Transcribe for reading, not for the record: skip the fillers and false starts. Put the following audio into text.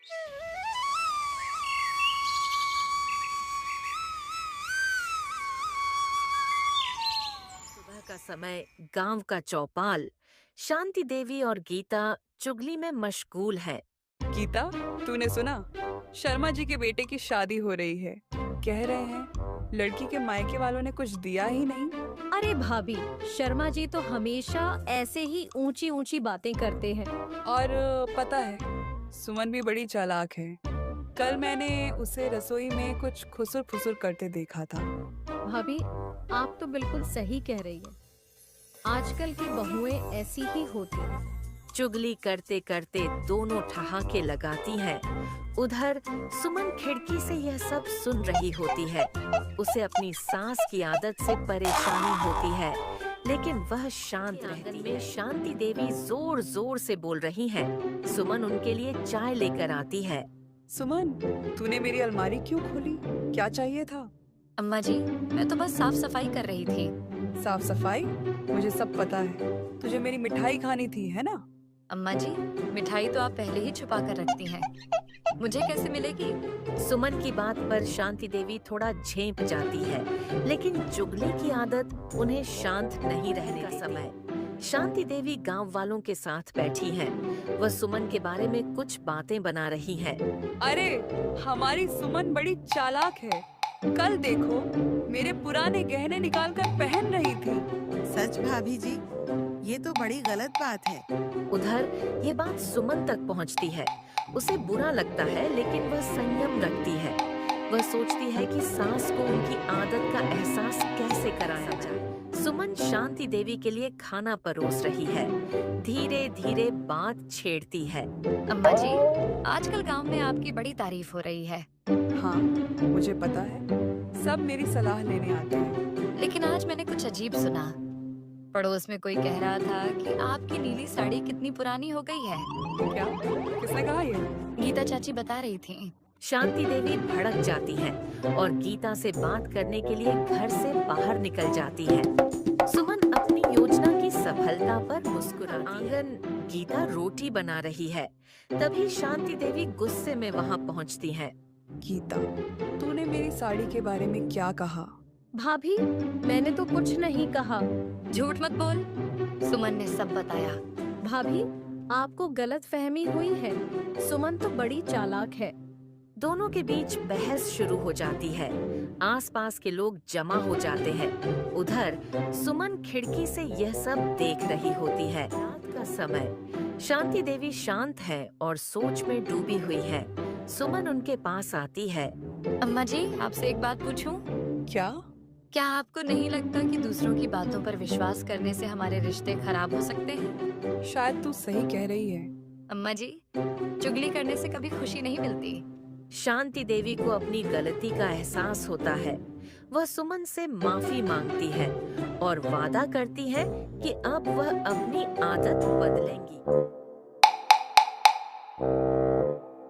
सुबह का समय गांव का चौपाल। शांति देवी और गीता चुगली में मशगूल है। गीता, तूने सुना? शर्मा जी के बेटे की शादी हो रही है। कह रहे हैं लड़की के मायके वालों ने कुछ दिया ही नहीं। अरे भाभी, शर्मा जी तो हमेशा ऐसे ही ऊंची ऊंची बातें करते हैं। और पता है, सुमन भी बड़ी चालाक है। कल मैंने उसे रसोई में कुछ खुसुर फुसुर करते देखा था। भाभी, आप तो बिल्कुल सही कह रही हैं। आजकल की बहुएं ऐसी ही होती हैं। चुगली करते करते दोनों ठहाके लगाती हैं। उधर सुमन खिड़की से यह सब सुन रही होती है। उसे अपनी सास की आदत से परेशानी होती है, लेकिन वह शांत रहती है। शांति देवी जोर जोर से बोल रही हैं। सुमन उनके लिए चाय लेकर आती है। सुमन, तूने मेरी अलमारी क्यों खोली? क्या चाहिए था? अम्मा जी, मैं तो बस साफ सफाई कर रही थी। साफ सफाई? मुझे सब पता है। तुझे मेरी मिठाई खानी थी, है ना? अम्मा जी, मिठाई तो आप पहले ही छुपा कर रखती हैं। मुझे कैसे मिलेगी? सुमन की बात पर शांति देवी थोड़ा झेंप जाती है, लेकिन चुगली की आदत उन्हें शांत नहीं रहने का समय। शांति देवी गांव वालों के साथ बैठी हैं। वह सुमन के बारे में कुछ बातें बना रही हैं। अरे, हमारी सुमन बड़ी चालाक है। कल देखो, मेरे पुराने गहने निकाल कर पहन रही थी। सच भाभी जी, ये तो बड़ी गलत बात है। उधर ये बात सुमन तक पहुंचती है। उसे बुरा लगता है, लेकिन वह संयम रखती है। वह सोचती है कि सास को उनकी आदत का एहसास कैसे कराया जाए। सुमन शांति देवी के लिए खाना परोस रही है। धीरे धीरे बात छेड़ती है। अम्मा जी, आजकल गांव में आपकी बड़ी तारीफ हो रही है। हाँ, मुझे पता है। सब मेरी सलाह लेने आते हैं। लेकिन आज मैंने कुछ अजीब सुना। पड़ोस में कोई कह रहा था कि आपकी नीली साड़ी कितनी पुरानी हो गई है। क्या? किसने कहा ये? गीता चाची बता रही थी। शांति देवी भड़क जाती है और गीता से बात करने के लिए घर से बाहर निकल जाती है। सुमन अपनी योजना की सफलता पर मुस्कुराती है। आंगन गीता रोटी बना रही है। तभी शांति देवी गुस्से में वहां पहुंचती हैं। गीता, तूने मेरी साड़ी के बारे में क्या कहा? भाभी, मैंने तो कुछ नहीं कहा। झूठ मत बोल, सुमन ने सब बताया। भाभी, आपको गलत फहमी हुई है। सुमन तो बड़ी चालाक है। दोनों के बीच बहस शुरू हो जाती है। आसपास के लोग जमा हो जाते हैं। उधर सुमन खिड़की से यह सब देख रही होती है। रात का समय। शांति देवी शांत है और सोच में डूबी हुई है। सुमन उनके पास आती है। अम्मा जी, आपसे एक बात पूछूं? क्या आपको नहीं लगता कि दूसरों की बातों पर विश्वास करने से हमारे रिश्ते खराब हो सकते हैं? शायद तू सही कह रही है। अम्मा जी, चुगली करने से कभी खुशी नहीं मिलती। शांति देवी को अपनी गलती का एहसास होता है। वह सुमन से माफी मांगती है और वादा करती है कि अब वह अपनी आदत बदलेंगी।